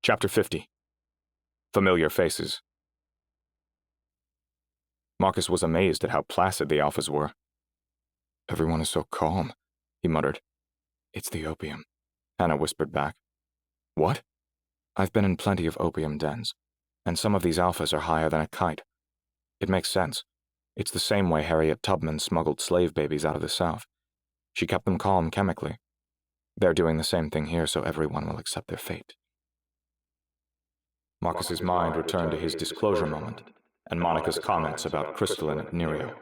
Chapter 50. Familiar Faces. Marcus was amazed at how placid the Alphas were. "Everyone is so calm," he muttered. "It's the opium," Hannah whispered back. "What?" "I've been in plenty of opium dens, and some of these Alphas are higher than a kite. It makes sense. It's the same way Harriet Tubman smuggled slave babies out of the South. She kept them calm chemically. They're doing the same thing here so everyone will accept their fate." Marcus's mind returned to his disclosure moment, and Monica's comments about crystalline and Nereo.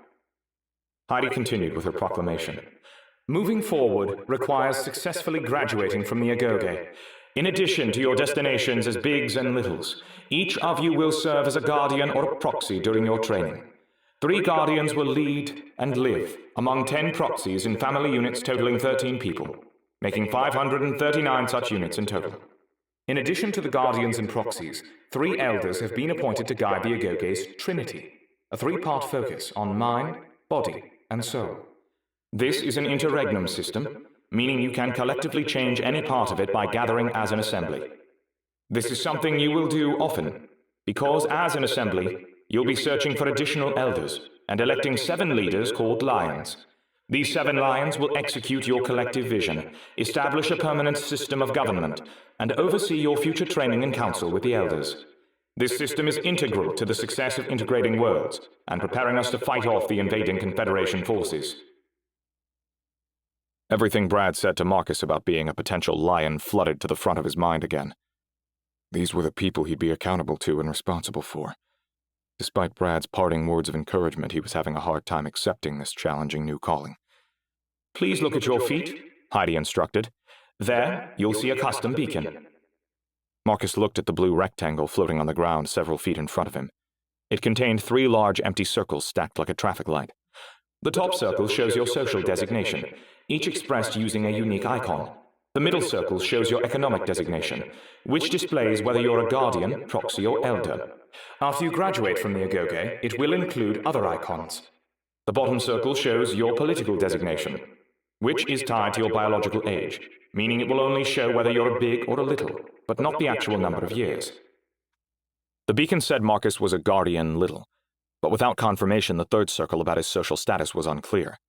Heidi continued with her proclamation. "Moving forward requires successfully graduating from the Agoge. In addition to your destinations as bigs and littles, each of you will serve as a guardian or a proxy during your training. 3 guardians will lead and live among 10 proxies in family units totaling 13 people, making 539 such units in total. In addition to the guardians and proxies, 3 elders have been appointed to guide the Agoge's Trinity, a 3-part focus on mind, body, and soul. This is an interregnum system, meaning you can collectively change any part of it by gathering as an assembly. This is something you will do often, because as an assembly, you'll be searching for additional elders and electing 7 leaders called Lions. These 7 Lions will execute your collective vision, establish a permanent system of government, and oversee your future training and counsel with the elders. This system is integral to the success of integrating worlds and preparing us to fight off the invading Confederation forces. Everything Brad said to Marcus about being a potential Lion flooded to the front of his mind again. These were the people he'd be accountable to and responsible for. Despite Brad's parting words of encouragement, he was having a hard time accepting this challenging new calling. "Please look at your feet," Heidi instructed. "There, you'll see a custom beacon." Marcus looked at the blue rectangle floating on the ground several feet in front of him. It contained 3 large empty circles stacked like a traffic light. The top circle shows your social designation, each expressed using a unique icon. The middle circle shows your economic designation, which displays whether you're a guardian, proxy, or elder. After you graduate from the Agoge, it will include other icons. The bottom circle shows your political designation, which is tied to your biological age, meaning it will only show whether you're a big or a little, but not the actual number of years. The beacon said Marcus was a guardian little, but without confirmation, the 3rd circle about his social status was unclear.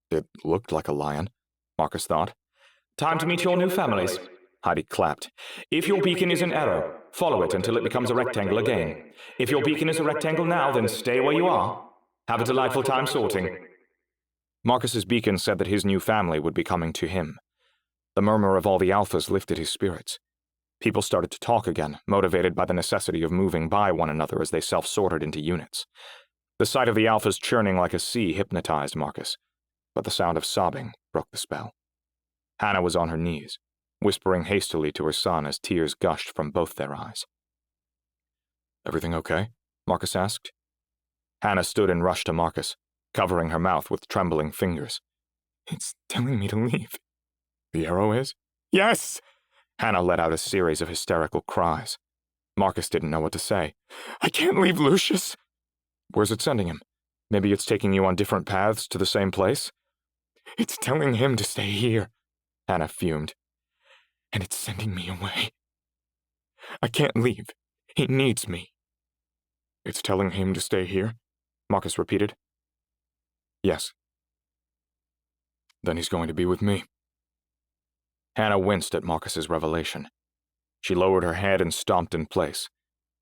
It looked like a lion, Marcus thought. "Time to meet your new families," Heidi clapped. "If your beacon is an arrow, follow it until it becomes a rectangle again. If your beacon is a rectangle now, then stay where you are. Have a delightful time sorting." Marcus's beacon said that his new family would be coming to him. The murmur of all the Alphas lifted his spirits. People started to talk again, motivated by the necessity of moving by one another as they self-sorted into units. The sight of the Alphas churning like a sea hypnotized Marcus, but the sound of sobbing broke the spell. Hannah was on her knees, whispering hastily to her son as tears gushed from both their eyes. "Everything okay?" Marcus asked. Hannah stood and rushed to Marcus, covering her mouth with trembling fingers. "It's telling me to leave." "The arrow is?" "Yes!" Hannah let out a series of hysterical cries. Marcus didn't know what to say. "I can't leave Lucius." "Where's it sending him? Maybe it's taking you on different paths to the same place?" "It's telling him to stay here," Hannah fumed. "And it's sending me away. I can't leave. He needs me." "It's telling him to stay here?" Marcus repeated. "Yes." "Then he's going to be with me." Hannah winced at Marcus's revelation. She lowered her head and stomped in place,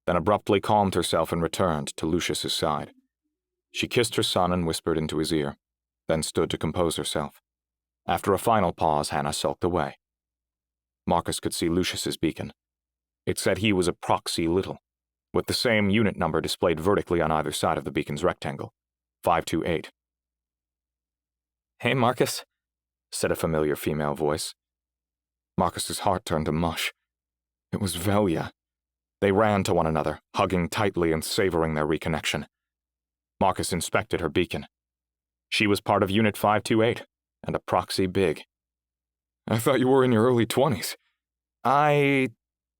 then abruptly calmed herself and returned to Lucius's side. She kissed her son and whispered into his ear, then stood to compose herself. After a final pause, Hannah sulked away. Marcus could see Lucius's beacon. It said he was a proxy little, with the same unit number displayed vertically on either side of the beacon's rectangle, 528. "Hey, Marcus," said a familiar female voice. Marcus's heart turned to mush. It was Velia. They ran to one another, hugging tightly and savoring their reconnection. Marcus inspected her beacon. She was part of Unit 528, and a proxy big. "I thought you were in your early 20s. "I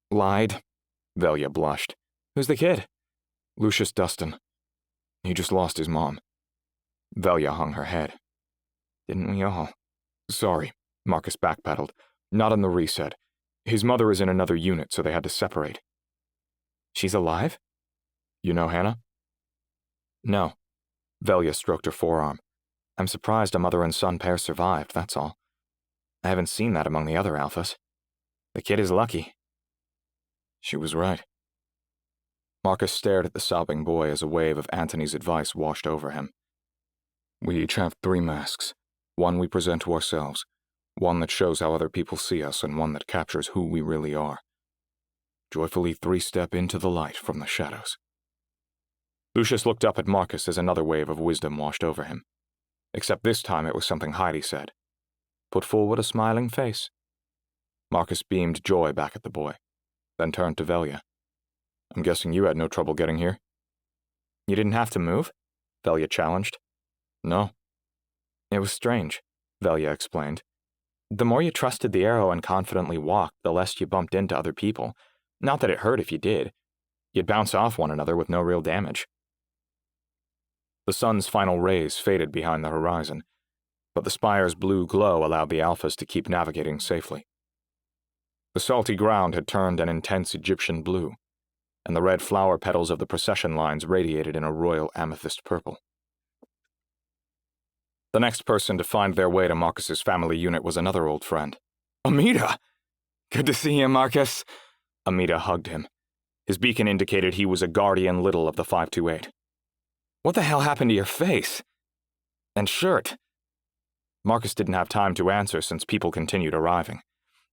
lied." Velia blushed. "Who's the kid?" "Lucius Dustin. He just lost his mom." Velia hung her head. "Didn't we all?" "Sorry," Marcus backpedaled. "Not on the reset. His mother is in another unit, so they had to separate. She's alive? You know Hannah? No. Velia stroked her forearm. I'm surprised a mother and son pair survived, that's all. I haven't seen that among the other alphas. The kid is lucky. She was right. Marcus stared at the sobbing boy as a wave of Antony's advice washed over him. We each have 3 masks. One we present to ourselves, one that shows how other people see us, and one that captures who we really are. Joyfully 3-step into the light from the shadows. Lucius looked up at Marcus as another wave of wisdom washed over him. Except this time it was something Heidi said. Put forward a smiling face. Marcus beamed joy back at the boy, then turned to Velia. I'm guessing you had no trouble getting here? You didn't have to move? Velia challenged. No. It was strange, Velia explained. The more you trusted the arrow and confidently walked, the less you bumped into other people. Not that it hurt if you did. You'd bounce off one another with no real damage. The sun's final rays faded behind the horizon, but the spire's blue glow allowed the alphas to keep navigating safely. The salty ground had turned an intense Egyptian blue, and the red flower petals of the procession lines radiated in a royal amethyst purple. The next person to find their way to Marcus's family unit was another old friend. Amita! Good to see you, Marcus. Amita hugged him. His beacon indicated he was a guardian little of the 528. What the hell happened to your face? And shirt? Marcus didn't have time to answer since people continued arriving.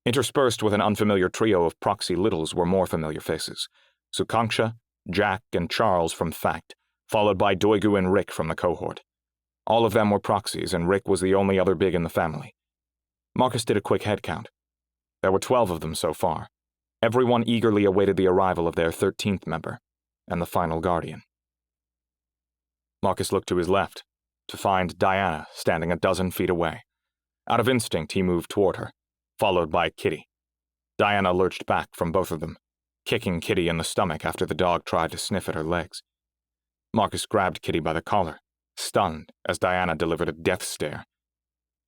Interspersed with an unfamiliar trio of proxy littles were more familiar faces. Sukanksha, Jack, and Charles from Fact, followed by Doigu and Rick from the cohort. All of them were proxies, and Rick was the only other big in the family. Marcus did a quick head count. There were 12 of them so far. Everyone eagerly awaited the arrival of their 13th member, and the final guardian. Marcus looked to his left, to find Diana standing a dozen feet away. Out of instinct, he moved toward her, followed by Kitty. Diana lurched back from both of them, kicking Kitty in the stomach after the dog tried to sniff at her legs. Marcus grabbed Kitty by the collar, stunned as Diana delivered a death stare.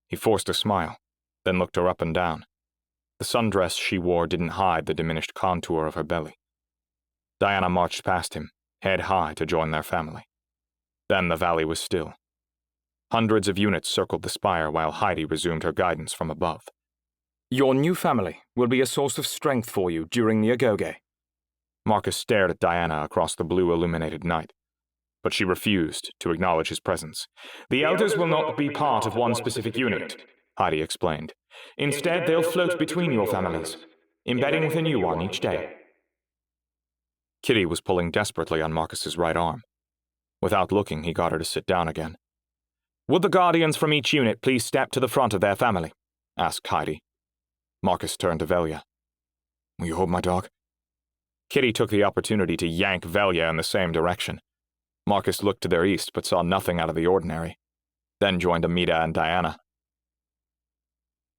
He forced a smile, then looked her up and down. The sundress she wore didn't hide the diminished contour of her belly. Diana marched past him, head high, to join their family. Then the valley was still. Hundreds of units circled the spire while Heidi resumed her guidance from above. Your new family will be a source of strength for you during the Agoge. Marcus stared at Diana across the blue illuminated night, but she refused to acknowledge his presence. The elders will not be part of one specific unit, Heidi explained. Instead, they'll float between your families, embedding with a new one each day. Kitty was pulling desperately on Marcus's right arm. Without looking, he got her to sit down again. Would the guardians from each unit please step to the front of their family? Asked Heidi. Marcus turned to Velia. Will you hold my dog? Kitty took the opportunity to yank Velia in the same direction. Marcus looked to their east but saw nothing out of the ordinary, then joined Amita and Diana.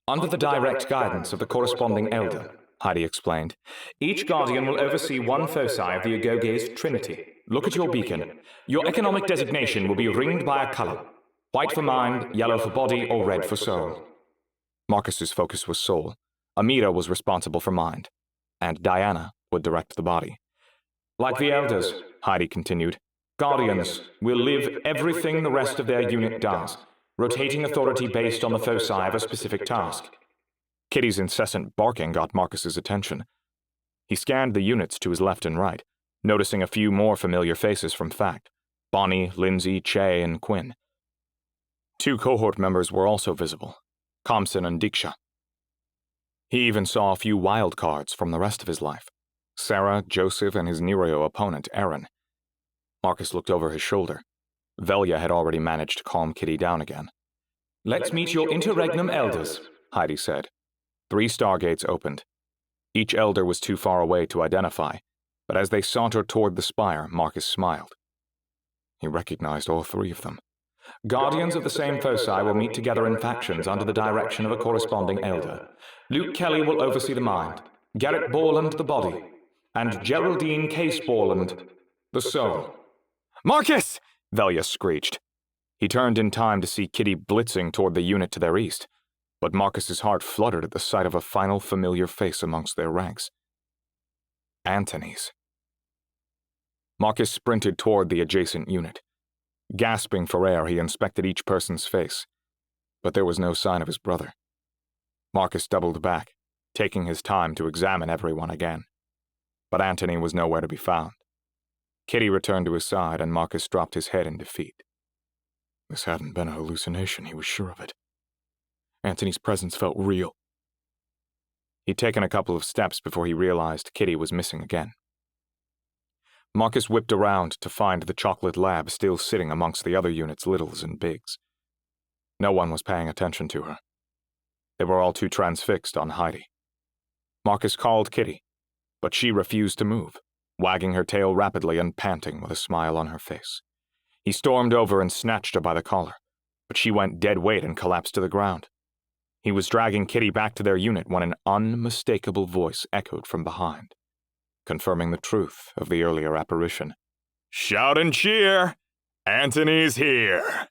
Under the direct guidance of the corresponding elder, Heidi explained, each guardian will oversee one foci of the Agoge's trinity. Look at your beacon. Your economic designation will be ringed by a color. White for mind, yellow for body, or red for soul. Marcus's focus was soul. Amita was responsible for mind, and Diana would direct the body. Like the elders, Heidi continued, guardians will live everything the rest of their unit does, rotating authority based on the foci of a specific task. Kitty's incessant barking got Marcus's attention. He scanned the units to his left and right, noticing a few more familiar faces from Fact: Bonnie, Lindsay, Che, and Quinn. 2 cohort members were also visible, Kamsin and Diksha. He even saw a few wild cards from the rest of his life: Sarah, Joseph, and his Nereo opponent, Aaron. Marcus looked over his shoulder. Velia had already managed to calm Kitty down again. Let's meet your interregnum elders, Heidi said. 3 stargates opened. Each elder was too far away to identify, but as they sauntered toward the spire, Marcus smiled. He recognized all 3 of them. Guardians of the same foci will meet together in factions under the direction of a corresponding elder. Luke Kelly will oversee the mind, Garrett Borland the body, and Geraldine Case Borland the soul. Marcus! Velia screeched. He turned in time to see Kitty blitzing toward the unit to their east. but Marcus's heart fluttered at the sight of a final familiar face amongst their ranks. Antony's. Marcus sprinted toward the adjacent unit. Gasping for air, he inspected each person's face, but there was no sign of his brother. Marcus doubled back, taking his time to examine everyone again. But Antony was nowhere to be found. Kitty returned to his side, and Marcus dropped his head in defeat. This hadn't been a hallucination, he was sure of it. Antony's presence felt real. He'd taken a couple of steps before he realized Kitty was missing again. Marcus whipped around to find the chocolate lab still sitting amongst the other unit's littles and bigs. No one was paying attention to her. They were all too transfixed on Heidi. Marcus called Kitty, but she refused to move, wagging her tail rapidly and panting with a smile on her face. He stormed over and snatched her by the collar, but she went dead weight and collapsed to the ground. He was dragging Kitty back to their unit when an unmistakable voice echoed from behind, confirming the truth of the earlier apparition. Shout and cheer! Antony's here!